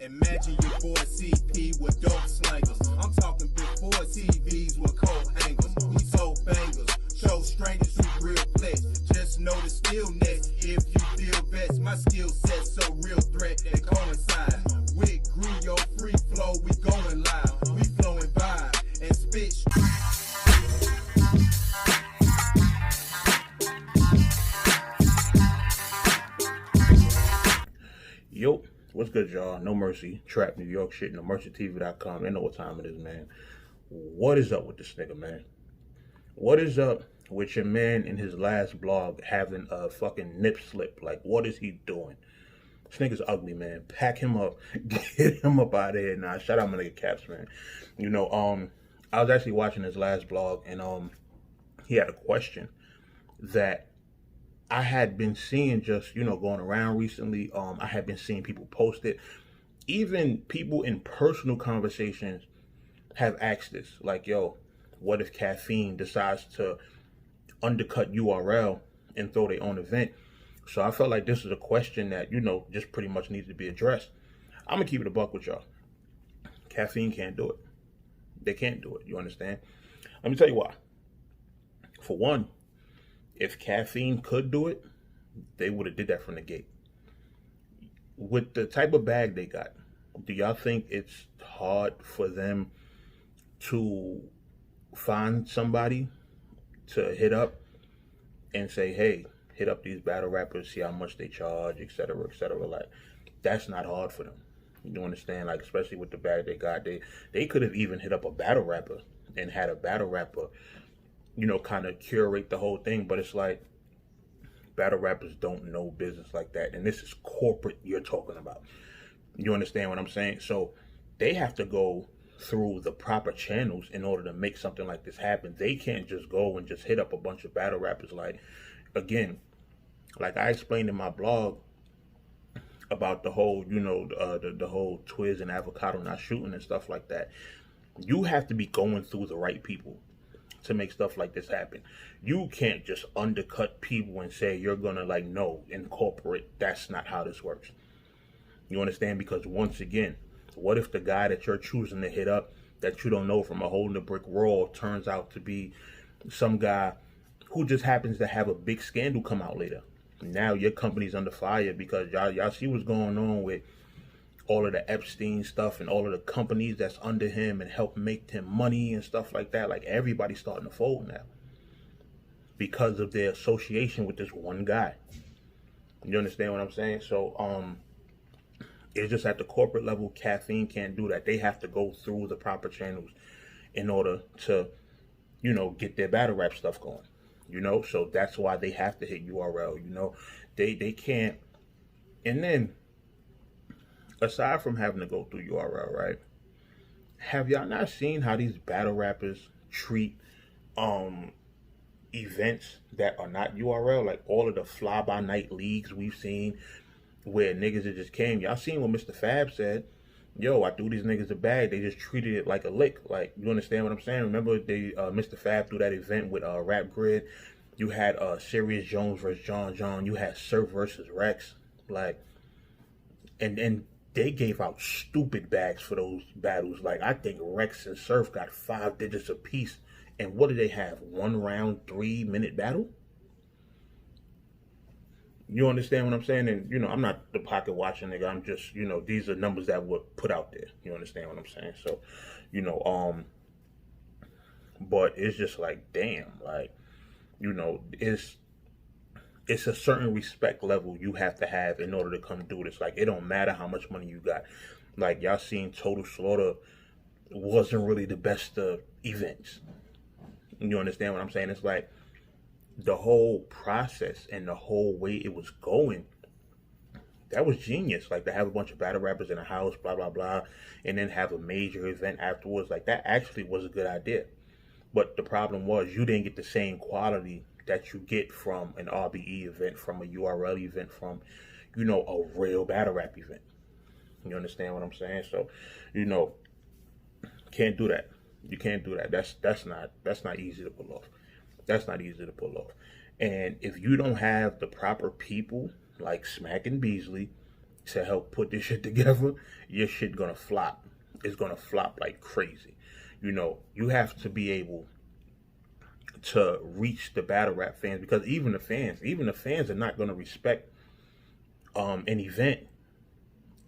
Imagine your boy CP with dope slangers. I'm talking before TVs with cold hangers. We sold bangers, show strangers you real flesh. Just know the stillness if you feel best. My skill set so real threat they coincide. With GRIOT free flow, we going live. We flowing by and spit. Yo, what's good, y'all? No Mercy, Trap New York shit, NoMercyTV.com. They know what time it is, man. What is up with this nigga, man? What is up with your man in his last blog having a fucking nip slip? Like, what is he doing? This nigga's ugly, man. Pack him up. Get him up out of here. Nah, shout out my nigga Caps, man. You know, I was actually watching his last blog, and he had a question that I had been seeing just, going around recently. I had been seeing people post it. Even people in personal conversations have asked this. Like, yo, what if Caffeine decides to undercut URL and throw their own event? So I felt like this is a question that, just pretty much needs to be addressed. I'm going to keep it a buck with y'all. Caffeine can't do it. They can't do it. You understand? Let me tell you why. For one, if Caffeine could do it, they would have did that from the gate. With the type of bag they got, do y'all think it's hard for them to find somebody to hit up and say, hey, hit up these battle rappers, see how much they charge, etc., etc.? Like, that's not hard for them. You understand? Like, especially with the bag they got, they could have even hit up a battle rapper and had a battle rapper, kind of curate the whole thing. But it's like, battle rappers don't know business like that. And this is corporate you're talking about. You understand what I'm saying? So they have to go through the proper channels in order to make something like this happen. They can't just go and just hit up a bunch of battle rappers. Like, again, like I explained in my blog about the whole, the whole Twiz and Avocado not shooting and stuff like that. You have to be going through the right people to make stuff like this happen. You can't just undercut people and say you're gonna incorporate. That's not how this works. You understand? Because once again, what if the guy that you're choosing to hit up that you don't know from a hole in the brick wall turns out to be some guy who just happens to have a big scandal come out later? Now your company's under fire because y'all see what's going on with all of the Epstein stuff and all of the companies that's under him and help make him money and stuff like that. Like, everybody's starting to fold now because of their association with this one guy. You understand what I'm saying? So it's just at the corporate level, Caffeine can't do that. They have to go through the proper channels in order to, get their battle rap stuff going. So that's why they have to hit URL. They can't. And then, aside from having to go through URL, right? Have y'all not seen how these battle rappers treat events that are not URL? Like all of the fly-by-night leagues we've seen where niggas that just came. Y'all seen what Mr. Fab said? Yo, I threw these niggas a bag. They just treated it like a lick. Like, you understand what I'm saying? Remember Mr. Fab threw that event with Rap Grid? You had Serious Jones versus John. You had Surf versus Rex. Like, and they gave out stupid bags for those battles. Like, I think Rex and Surf got 5 digits apiece. And what did they have? 1 round, 3-minute battle? You understand what I'm saying? And, I'm not the pocket watching nigga. I'm just, these are numbers that were put out there. You understand what I'm saying? So, but it's just like, damn, like, it's a certain respect level you have to have in order to come do this. Like, it don't matter how much money you got. Like, y'all seen Total Slaughter wasn't really the best events. You understand what I'm saying? It's like the whole process and the whole way it was going, that was genius. Like, to have a bunch of battle rappers in a house, blah, blah, blah, and then have a major event afterwards. Like, that actually was a good idea. But the problem was you didn't get the same quality that you get from an RBE event, from a URL event, from, a real battle rap event. You understand what I'm saying? So, can't do that. You can't do that. That's not easy to pull off. That's not easy to pull off. And if you don't have the proper people like Smack and Beasley to help put this shit together, your shit gonna flop. It's gonna flop like crazy. You know, you have to be able to reach the battle rap fans, because even the fans are not gonna respect an event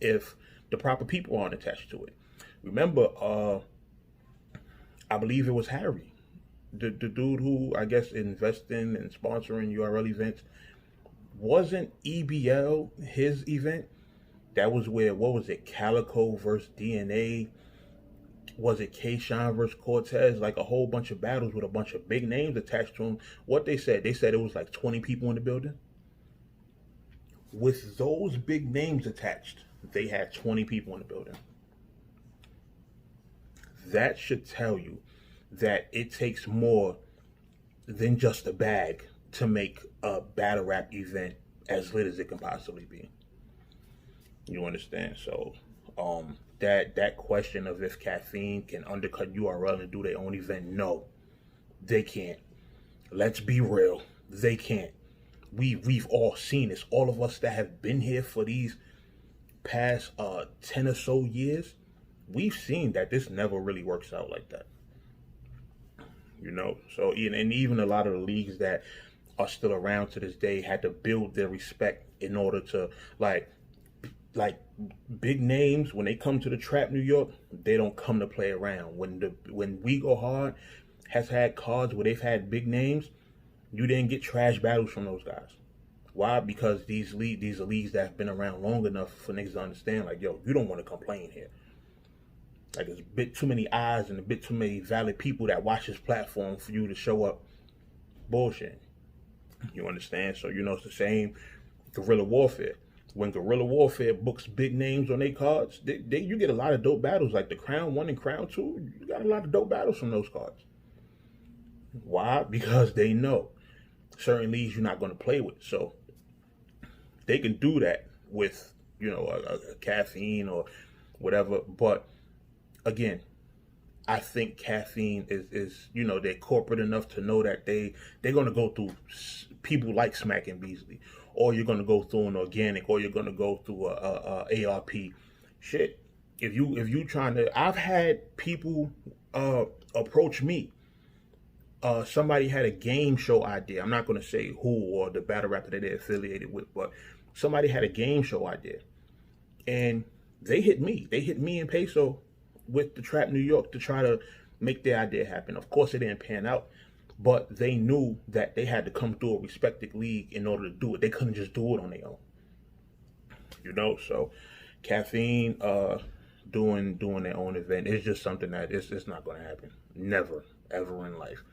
if the proper people aren't attached to it. Remember, I believe it was Harry, the dude who I guess investing and sponsoring URL events. Wasn't EBL his event? That was where, what was it, Calico versus DNA? Was it K-Shine versus Cortez? Like a whole bunch of battles with a bunch of big names attached to them. What they said it was like 20 people in the building. With those big names attached, they had 20 people in the building. That should tell you that it takes more than just a bag to make a battle rap event as lit as it can possibly be. You understand? So that question of if Caffeine can undercut URL and do their own event, no, they can't. Let's be real, they can't. We've all seen this. All of us that have been here for these past 10 or so years, we've seen that this never really works out like that. You know, so and even a lot of the leagues that are still around to this day had to build their respect in order to like big names. When they come to the Trap New York, they don't come to play around. When We Go Hard has had cards where they've had big names, you didn't get trash battles from those guys. Why? Because these are leagues that have been around long enough for niggas to understand, like, yo, you don't want to complain here. Like, there's a bit too many eyes and a bit too many valid people that watch this platform for you to show up bullshit. You understand? So, you know, it's the same guerrilla warfare. When guerrilla warfare books big names on their cards, you get a lot of dope battles. Like the Crown 1 and Crown 2, you got a lot of dope battles from those cards. Why? Because they know certain leagues you're not going to play with. So they can do that with, you know, a Caffeine or whatever. But again, I think Caffeine is, you know, they're corporate enough to know that they're going to go through people like Smack and Beasley, or you're going to go through an organic, or you're going to go through a ARP. Shit, if you trying to, I've had people approach me. Somebody had a game show idea. I'm not going to say who or the battle rapper that they're affiliated with, but somebody had a game show idea, and they hit me. They hit me and Peso with the Trap New York to try to make their idea happen. Of course, it didn't pan out, but they knew that they had to come through a respected league in order to do it. They couldn't just do it on their own. You know, so Caffeine doing their own event is just something that it's not going to happen. Never, ever in life.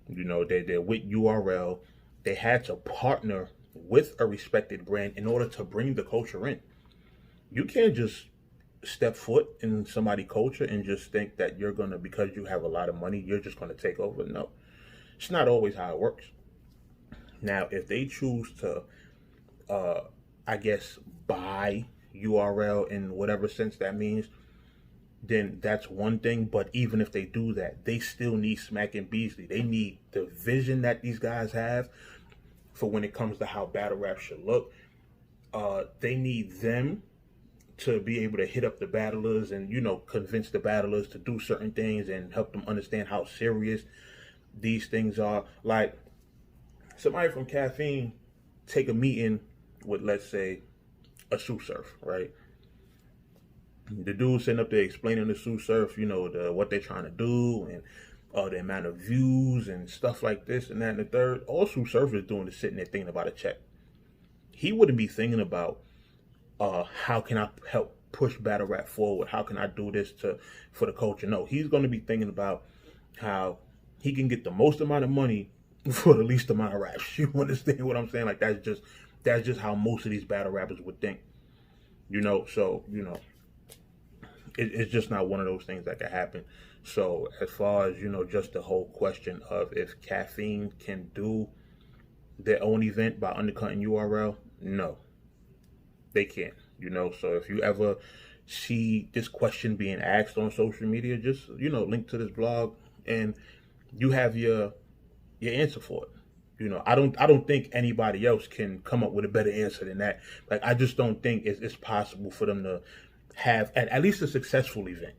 You know, they're with URL. They had to partner with a respected brand in order to bring the culture in. You can't just step foot in somebody's culture and just think that you're going to, because you have a lot of money, you're just going to take over. No, it's not always how it works. Now, if they choose to, I guess, buy URL in whatever sense that means, then that's one thing. But even if they do that, they still need Smack and Beasley. They need the vision that these guys have for when it comes to how battle rap should look. They need them to be able to hit up the battlers and, you know, convince the battlers to do certain things and help them understand how serious these things are. Like, somebody from Caffeine take a meeting with, let's say, a Sue Surf, right? The dude sitting up there explaining to Sue Surf, you know, what they're trying to do and the amount of views and stuff like this and that and the third. All Sue Surf is doing is sitting there thinking about a check. He wouldn't be thinking about how can I help push battle rap forward? How can I do this for the culture? No, he's going to be thinking about how he can get the most amount of money for the least amount of raps. You understand what I'm saying? Like, that's just how most of these battle rappers would think. You know, so, you know, it's just not one of those things that can happen. So as far as, you know, just the whole question of if Caffeine can do their own event by undercutting URL, no, they can't. You know, so if you ever see this question being asked on social media, just, you know, link to this blog and you have your answer for it. You know, I don't think anybody else can come up with a better answer than that. Like, I just don't think it's possible for them to have at least a successful event.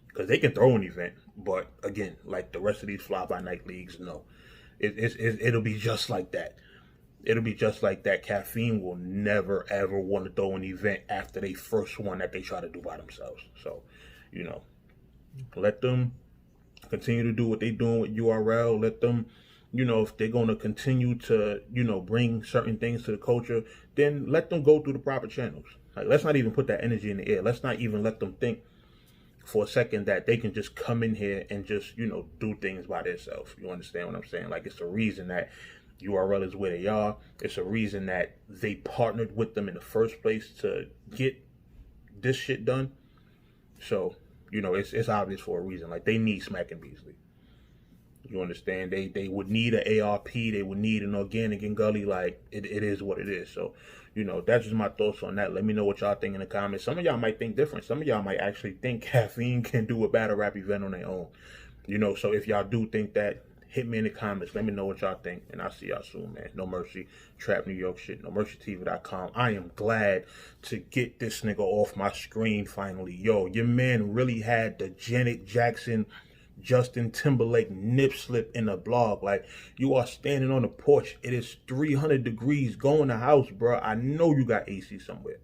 Because they can throw an event, but again, like the rest of these fly-by-night leagues, no. It'll be just like that. It'll be just like that. Caffeine will never, ever want to throw an event after they first one that they try to do by themselves. So, you know, let them continue to do what they're doing with URL. Let them, you know, if they're going to continue to, you know, bring certain things to the culture, then let them go through the proper channels. Like, let's not even put that energy in the air. Let's not even let them think for a second that they can just come in here and just, you know, do things by themselves. You understand what I'm saying? Like, it's a reason that URL is where they are. It's a reason that they partnered with them in the first place to get this shit done. So, you know, it's obvious for a reason. Like, they need Smack and Beasley. You understand? They would need an ARP. They would need an Organic and Gully. Like, it is what it is. So, you know, that's just my thoughts on that. Let me know what y'all think in the comments. Some of y'all might think different. Some of y'all might actually think Caffeine can do a battle rap event on their own. You know, so if y'all do think that, hit me in the comments. Let me know what y'all think. And I'll see y'all soon, man. No Mercy, Trap New York shit. NoMercyTV.com. I am glad to get this nigga off my screen finally. Yo, your man really had the Janet Jackson, Justin Timberlake nip slip in the blog. Like, you are standing on the porch. It is 300 degrees. Go in the house, bro. I know you got AC somewhere.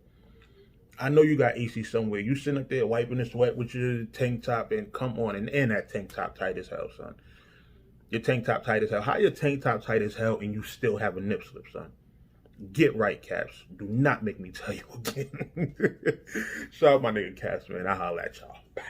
I know you got AC somewhere. You sitting up there wiping the sweat with your tank top, and come on. And that tank top tight as hell, son. Your tank top tight as hell. How your tank top tight as hell and you still have a nip slip, son? Get right, Caps. Do not make me tell you again. Shout out my nigga Caps, man. I'll holler at y'all. Bye.